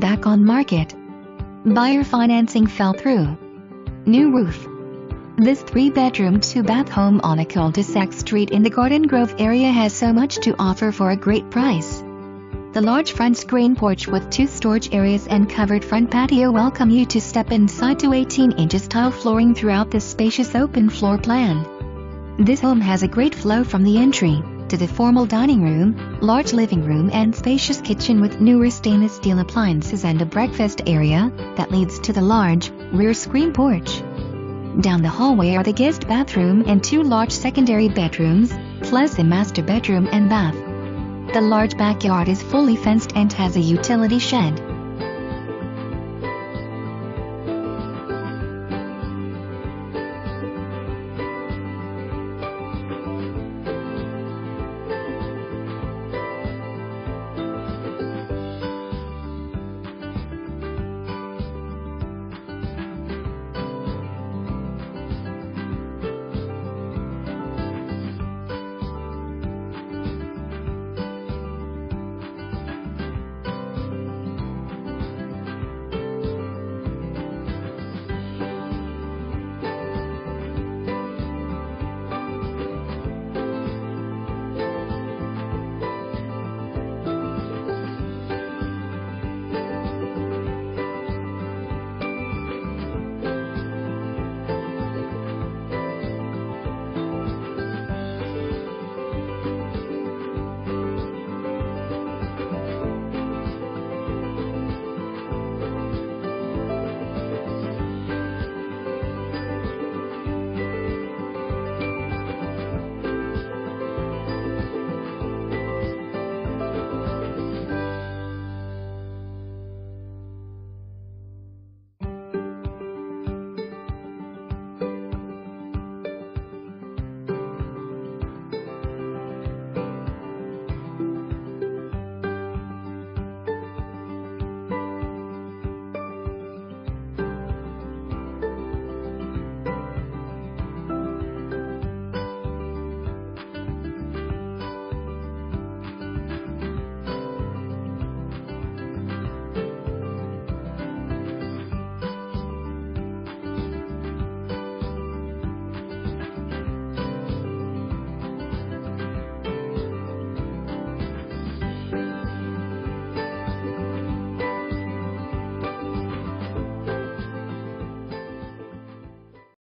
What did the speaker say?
back on market. Buyer financing fell through. New roof. This 3-bedroom 2-bath home on a cul-de-sac street in the Garden Grove area has so much to offer for a great price. The large front screen porch with 2 storage areas and covered front patio welcome you to step inside to 18 inches tile flooring throughout this spacious open floor plan. This home has a great flow from the entry to the formal dining room, large living room and spacious kitchen with newer stainless steel appliances and a breakfast area that leads to the large, rear screen porch. Down the hallway are the guest bathroom and 2 large secondary bedrooms, plus a master bedroom and bath. The large backyard is fully fenced and has a utility shed.